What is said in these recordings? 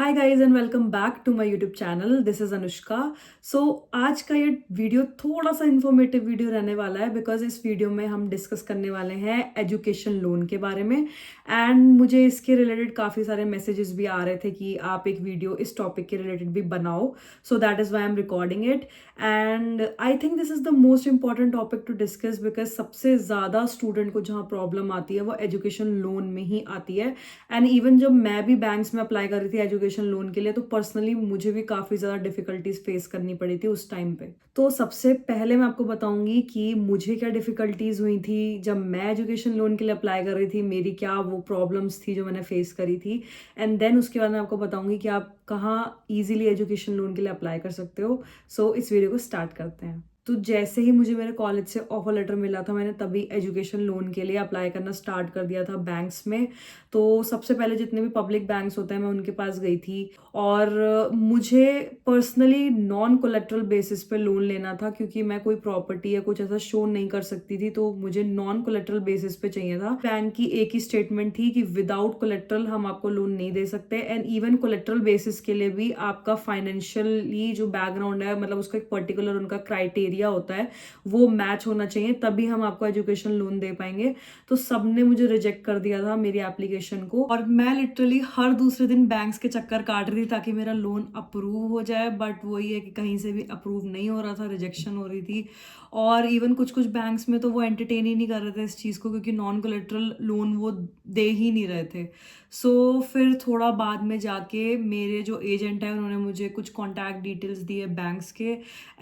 Hi guys and welcome back to my YouTube channel. This is Anushka. So आज का ये video थोड़ा सा इन्फॉर्मेटिव वीडियो रहने वाला है बिकॉज इस वीडियो में हम डिस्कस करने वाले हैं एजुकेशन लोन के बारे में। एंड मुझे इसके रिलेटेड काफ़ी सारे मैसेजेस भी आ रहे थे कि आप एक वीडियो इस टॉपिक के रिलेटेड भी बनाओ, so that is why I am recording it. And I think this is the most important topic to discuss because सबसे ज़्यादा स्टूडेंट को जहाँ प्रॉब्लम आती है वो एजुकेशन लोन में ही आती है। एंड इवन जब मैं भी बैंक्स में अप्लाई कर रही थी एजुकेशन लोन के लिए तो पर्सनली मुझे भी काफ़ी ज़्यादा डिफिकल्टीज फेस करनी पड़ी थी उस टाइम पे। तो सबसे पहले मैं आपको बताऊंगी कि मुझे क्या डिफिकल्टीज हुई थी जब मैं एजुकेशन लोन के लिए अप्लाई कर रही थी, मेरी क्या वो प्रॉब्लम्स थी जो मैंने फेस करी थी। एंड देन उसके बाद मैं आपको बताऊंगी कि आप कहाँ ईजिली एजुकेशन लोन के लिए अप्लाई कर सकते हो। सो इस वीडियो को स्टार्ट करते हैं। तो जैसे ही मुझे मेरे कॉलेज से ऑफर लेटर मिला था मैंने तभी एजुकेशन लोन के लिए अप्लाई करना स्टार्ट कर दिया था बैंक्स में। तो सबसे पहले जितने भी पब्लिक बैंक्स होते हैं मैं उनके पास गई थी और मुझे पर्सनली नॉन कोलेट्रल बेसिस पे लोन लेना था क्योंकि मैं कोई प्रॉपर्टी या कुछ ऐसा शो नहीं कर सकती थी, तो मुझे नॉन कोलेट्रल बेसिस पे चाहिए था। बैंक की एक ही स्टेटमेंट थी कि विदाउट कोलेट्रल हम आपको लोन नहीं दे सकते। एंड इवन कोलेट्रल बेसिस के लिए भी आपका फाइनेंशियली जो बैकग्राउंड है, मतलब उसका एक पर्टिकुलर उनका क्राइटेरिया होता है, वो मैच होना चाहिए तभी हम आपको एजुकेशन लोन दे पाएंगे। तो सबने मुझे रिजेक्ट कर दिया था मेरी एप्लीकेशन को और मैं लिटरली हर दूसरे दिन बैंक्स के चक्कर काट रही थी ताकि मेरा लोन अप्रूव हो जाए। बट वही है कि कहीं से भी अप्रूव नहीं हो रहा था, रिजेक्शन हो रही थी। और इवन कुछ कुछ बैंक्स में तो वो एंटरटेन ही नहीं कर रहे थे इस चीज़ को क्योंकि नॉन कोलेट्रल लोन वो दे ही नहीं रहे थे। सो फिर थोड़ा बाद में जाके मेरे जो एजेंट है उन्होंने मुझे कुछ कॉन्टैक्ट डिटेल्स दिए बैंक्स के।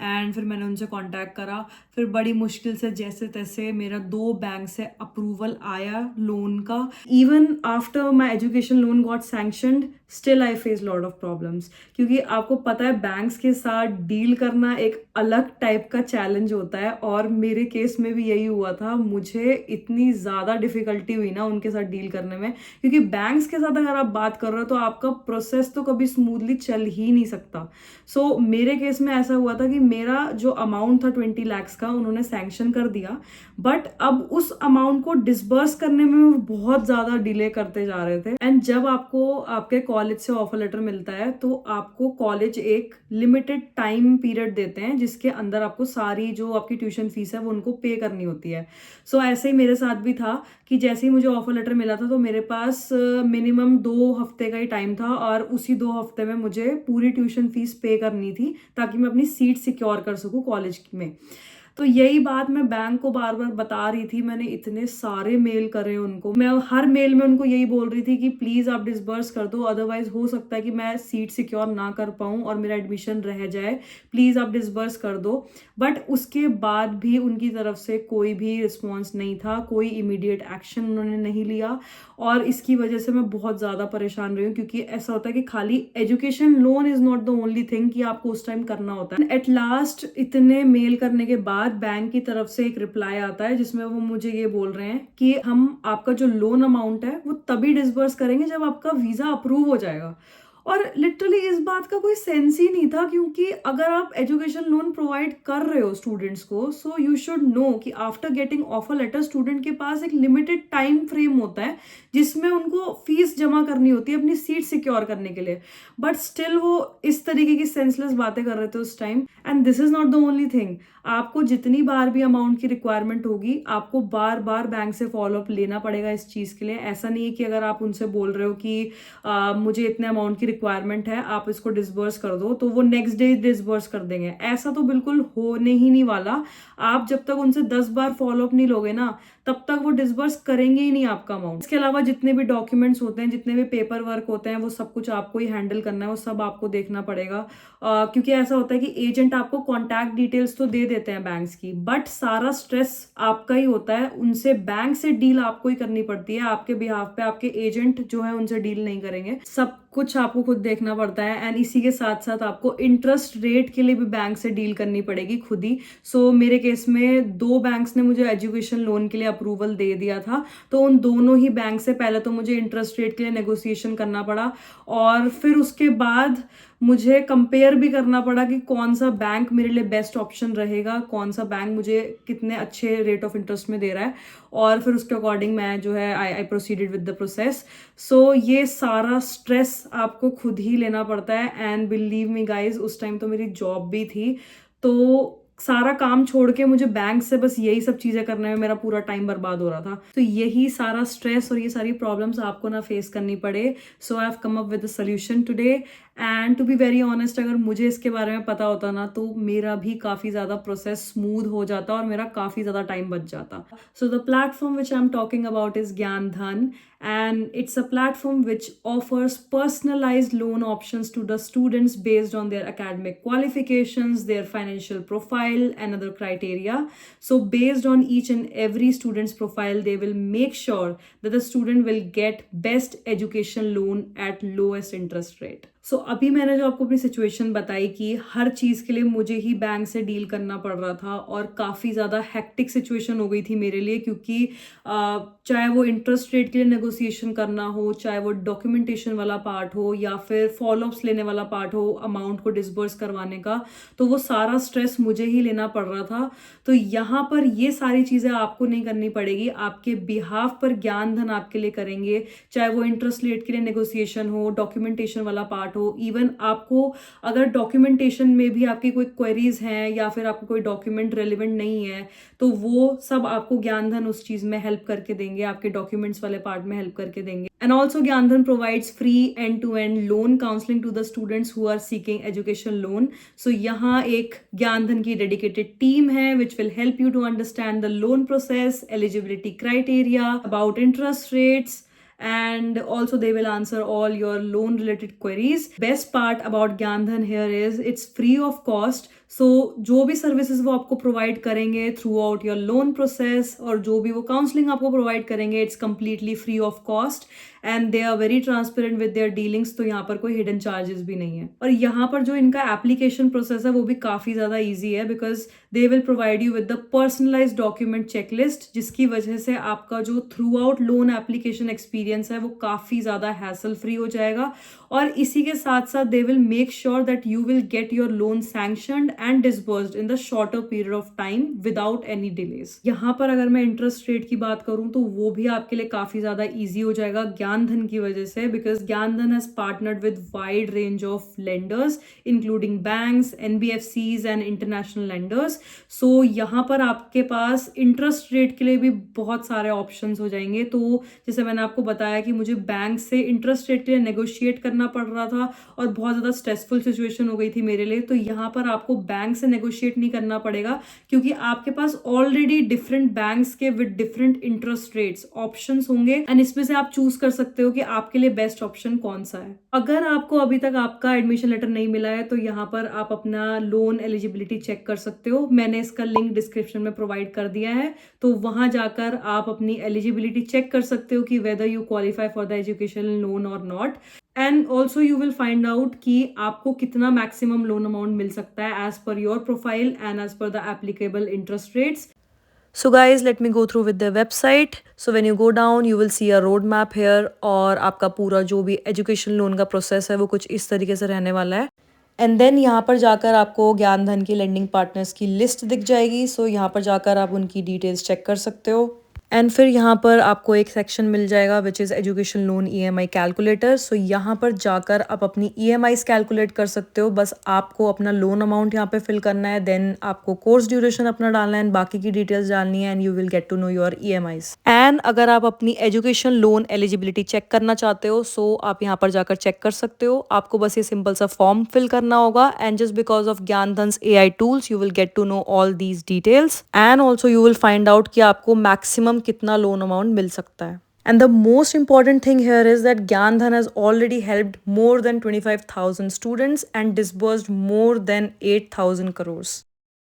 एंड फिर मैंने उनसे कॉन्टैक्ट करा। फिर बड़ी मुश्किल से जैसे तैसे मेरा 2 बैंक से अप्रूवल आया लोन का। Even after my education loan got sanctioned still I face lot of problems क्योंकि आपको पता है बैंक्स के साथ डील करना एक अलग टाइप का चैलेंज होता है और मेरे केस में भी यही हुआ था। मुझे इतनी ज़्यादा डिफिकल्टी हुई ना उनके साथ डील करने में क्योंकि बैंक्स के साथ अगर आप बात कर रहे हो तो आपका प्रोसेस तो कभी स्मूथली चल ही नहीं सकता। सो मेरे केस में ऐसा हुआ था कि मेरा जो अमाउंट था 20 lakhs का उन्होंने सैंक्शन कर दिया, बट अब उस अमाउंट को डिसबर्स करने में वो बहुत ज्यादा डिले करते जा रहे थे। एंड जब आपको आपके कॉलेज से ऑफर लेटर मिलता है तो आपको कॉलेज एक लिमिटेड टाइम पीरियड देते हैं जिसके अंदर आपको सारी जो आपकी ट्यूशन फीस है वो उनको पे करनी होती है। सो ऐसे ही मेरे साथ भी था कि जैसे ही मुझे ऑफर लेटर मिला था तो मेरे पास मिनिमम 2 हफ्ते का ही टाइम था और उसी 2 हफ्ते में मुझे पूरी ट्यूशन फीस पे करनी थी ताकि मैं अपनी सीट सिक्योर कर सकूं कॉलेज में। तो यही बात मैं बैंक को बार बार बता रही थी, मैंने इतने सारे मेल करे उनको, मैं हर मेल में उनको यही बोल रही थी कि प्लीज आप डिसबर्स कर दो, अदरवाइज हो सकता है कि मैं सीट सिक्योर ना कर पाऊं और मेरा एडमिशन रह जाए, प्लीज आप डिसबर्स कर दो। बट उसके बाद भी उनकी तरफ से कोई भी रिस्पॉन्स नहीं था, कोई इमीडिएट एक्शन उन्होंने नहीं लिया और इसकी वजह से मैं बहुत ज्यादा परेशान रही हूँ क्योंकि ऐसा होता है कि खाली education loan is not the only thing कि आपको उस टाइम करना होता है। एट लास्ट इतने मेल करने के बाद बैंक की तरफ से एक रिप्लाई आता है जिसमें वो मुझे ये बोल रहे हैं कि हम आपका जो लोन अमाउंट है वो तभी डिसबर्स करेंगे जब आपका वीजा अप्रूव हो जाएगा। और लिटरली इस बात का कोई सेंस ही नहीं था क्योंकि अगर आप एजुकेशन लोन प्रोवाइड कर रहे हो स्टूडेंट्स को, सो यू शुड नो कि after getting offer letter student के पास एक लिमिटेड टाइम फ्रेम होता है जिसमें उनको फीस जमा करनी होती है अपनी सीट सिक्योर करने के लिए। बट स्टिल वो इस तरीके की सेंसलेस बातें कर रहे थे उस time. And this is not the only thing, आपको जितनी बार भी अमाउंट की रिक्वायरमेंट होगी आपको बार बार बैंक से फॉलोअप लेना पड़ेगा इस चीज के लिए। ऐसा नहीं है कि अगर आप उनसे बोल रहे हो कि मुझे इतने अमाउंट की रिक्वायरमेंट है आप इसको डिसबर्स कर दो तो वो नेक्स्ट डे डिसबर्स कर देंगे, ऐसा तो बिल्कुल होने ही नहीं वाला। आप जब तक उनसे 10 बार फॉलोअप नहीं लोगे ना तब तक वो डिसबर्स करेंगे ही नहीं आपका अमाउंट। इसके अलावा जितने भी डॉक्यूमेंट्स होते हैं, जितने भी पेपर वर्क होते हैं, वो सब कुछ आपको ही हैंडल करना है, वो सब आपको देखना पड़ेगा। क्योंकि ऐसा होता है कि एजेंट आपको कॉन्टैक्ट डिटेल्स तो दे देते हैं बैंक्स की, बट सारा स्ट्रेस आपका ही होता है, उनसे बैंक से डील आपको ही करनी पड़ती है, आपके बिहाफ पे आपके एजेंट जो है उनसे डील नहीं करेंगे, सब कुछ आपको खुद देखना पड़ता है। एंड इसी के साथ साथ आपको इंटरेस्ट रेट के लिए भी बैंक से डील करनी पड़ेगी खुद ही। सो मेरे केस में 2 बैंक्स ने मुझे एजुकेशन लोन के लिए अप्रूवल दे दिया था, तो उन दोनों ही बैंक से पहले तो मुझे इंटरेस्ट रेट के लिए नेगोशिएशन करना पड़ा और फिर उसके बाद मुझे कंपेयर भी करना पड़ा कि कौन सा बैंक मेरे लिए बेस्ट ऑप्शन रहेगा, कौन सा बैंक मुझे कितने अच्छे रेट ऑफ इंटरेस्ट में दे रहा है, और फिर उसके अकॉर्डिंग मैं जो है आई प्रोसीडेड विद द प्रोसेस। सो ये सारा स्ट्रेस आपको खुद ही लेना पड़ता है। एंड बिलीव मी गाइज, उस टाइम तो मेरी जॉब भी थी, तो सारा काम छोड़ के मुझे बैंक से बस यही सब चीजें करने में मेरा पूरा टाइम बर्बाद हो रहा था। तो यही सारा स्ट्रेस और ये सारी प्रॉब्लम्स आपको ना फेस करनी पड़े, so I have come up with a solution today. And to be very honest, अगर मुझे इसके बारे में पता होता ना तो मेरा भी काफ़ी ज़्यादा प्रोसेस स्मूथ हो जाता और मेरा काफ़ी ज़्यादा टाइम बच जाता। So the platform which I am talking about is Gyandhan, and it's a platform which offers personalized loan options to the students based on their academic qualifications, their financial profile and other criteria. So based on each and every student's profile, they will make sure that the student will get best education loan at lowest interest rate. सो अभी मैंने जो आपको अपनी situation बताई कि हर चीज़ के लिए मुझे ही बैंक से डील करना पड़ रहा था और काफ़ी ज़्यादा हेक्टिक सिचुएशन हो गई थी मेरे लिए, क्योंकि चाहे वो इंटरेस्ट रेट के लिए नेगोशिएशन करना हो, चाहे वो डॉक्यूमेंटेशन वाला पार्ट हो या फिर फॉलोअप्स लेने वाला पार्ट हो अमाउंट को डिसबर्स करवाने का, तो वो सारा स्ट्रेस मुझे ही लेना पड़ रहा था। तो यहाँ पर ये सारी चीज़ें आपको नहीं करनी पड़ेगी, आपके बिहाफ पर ज्ञानधन आपके लिए करेंगे। चाहे वो इंटरेस्ट रेट के लिए नेगोशिएशन हो, डॉक्यूमेंटेशन वाला पार्ट हो, इवन आपको अगर डॉक्यूमेंटेशन में भी आपकी कोई क्वेरीज हैं या फिर आपको कोई डॉक्यूमेंट रेलिवेंट नहीं है, तो वो सब आपको ज्ञानधन उस चीज में हेल्प करके देंगे, आपके डॉक्यूमेंट्स वाले पार्ट में हेल्प करके देंगे। And also Gyandhan provides free end to end loan counselling to the students who are seeking education loan. So यहाँ एक ज्ञानधन की डेडिकेटेड टीम है which will help you to understand the loan process, eligibility criteria, about interest rates, and also they will answer all your loan related queries. Best part about Gyandhan here is it's free of cost. So जो भी services वो आपको provide करेंगे throughout your loan process और जो भी वो counselling आपको प्रोवाइड करेंगे, it's completely free of cost and they are very transparent with their dealings. तो यहाँ पर कोई हिडन चार्जेस भी नहीं है। और यहाँ पर जो इनका एप्लीकेशन प्रोसेस है वो भी काफ़ी ज़्यादा ईजी है, because they will provide you with the personalised document checklist, जिसकी वजह से आपका जो through out loan application experience है वो काफ़ी ज़्यादा हैसल फ्री हो जाएगा। और इसी के साथ साथ they will make sure that you will get your loan sanctioned and disbursed in the shorter period of time without any delays. यहाँ पर अगर मैं इंटरेस्ट रेट की बात करूँ तो वो भी आपके लिए काफ़ी ज़्यादा ईजी हो जाएगा ज्ञानधन की वजह से, because Gyandhan has partnered with wide range of lenders including banks, NBFCs and international lenders. So यहाँ पर आपके पास इंटरेस्ट रेट के लिए भी बहुत सारे ऑप्शंस हो जाएंगे। तो जैसे मैंने आपको बताया कि मुझे बैंक से इंटरेस्ट रेट के लिए नेगोशिएट करना पड़ रहा था और बहुत ज़्यादा स्ट्रेसफुल सिचुएशन हो गई थी मेरे लिए, तो यहाँ पर आपको बैंक से नेगोशिएट नहीं करना पड़ेगा, क्योंकि आपके पास ऑलरेडी डिफरेंट बैंक्स के with different interest rates options होंगे एंड इसमें से आप चूज कर सकते हो कि आपके लिए बेस्ट ऑप्शन कौन सा है। अगर आपको अभी तक आपका एडमिशन लेटर नहीं मिला है तो यहाँ पर आप अपना लोन एलिजिबिलिटी चेक कर सकते हो। मैंने इसका लिंक डिस्क्रिप्शन में प्रोवाइड कर दिया है, तो वहां जाकर आप अपनी एलिजिबिलिटी चेक कर सकते हो कि whether you qualify for the education loan और not. And also you will find out कि आपको कितना मैक्सिमम लोन अमाउंट मिल सकता है as per your profile and as per the applicable interest rates. So guys, let me go through with their website. So when you go down, you will see a roadmap here और आपका पूरा जो भी education loan का process है वो कुछ इस तरीके से रहने वाला है। एंड देन यहाँ पर जाकर आपको ज्ञानधन की लेंडिंग पार्टनर्स की लिस्ट दिख जाएगी। सो यहाँ पर जाकर आप उनकी डिटेल्स चेक कर सकते हो। एंड फिर यहाँ पर आपको एक सेक्शन मिल जाएगा which is education loan EMI calculator. So यहाँ पर जाकर आप अपनी EMIs कैलकुलेट कर सकते हो। बस आपको अपना लोन अमाउंट यहाँ पे फिल करना है, देन आपको कोर्स ड्यूरेशन अपना डालना है एंड बाकी की डिटेल्स डालनी है and you will get to know your EMIs। And अगर आप अपनी एजुकेशन लोन एलिजिबिलिटी चेक करना चाहते हो सो आप यहाँ पर जाकर चेक कर सकते हो। आपको बस ये सिंपल सा फॉर्म फिल करना होगा and just because of Gyandhan's AI tools you will get to know all these details and also you will find out कि आपको मैक्सिमम कितना लोन अमाउंट मिल सकता है। And the most important thing here is that Gyandhan has already helped more than 25,000 students and disbursed more than 8,000 crores.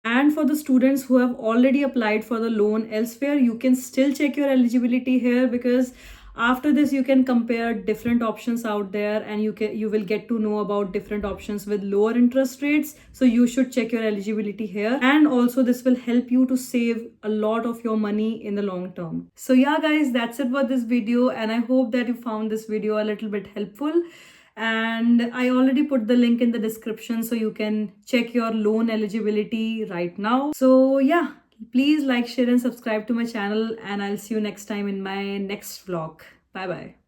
And for the students who have already applied for the loan elsewhere, you can still check your eligibility here, because after this you can compare different options out there and you will get to know about different options with lower interest rates. So you should check your eligibility here, and also this will help you to save a lot of your money in the long term. So yeah guys, that's it for this video, and I hope that you found this video a little bit helpful. And I already put the link in the description so you can check your loan eligibility right now. So yeah, please like, share and subscribe to my channel, and I'll see you next time in my next vlog. Bye bye.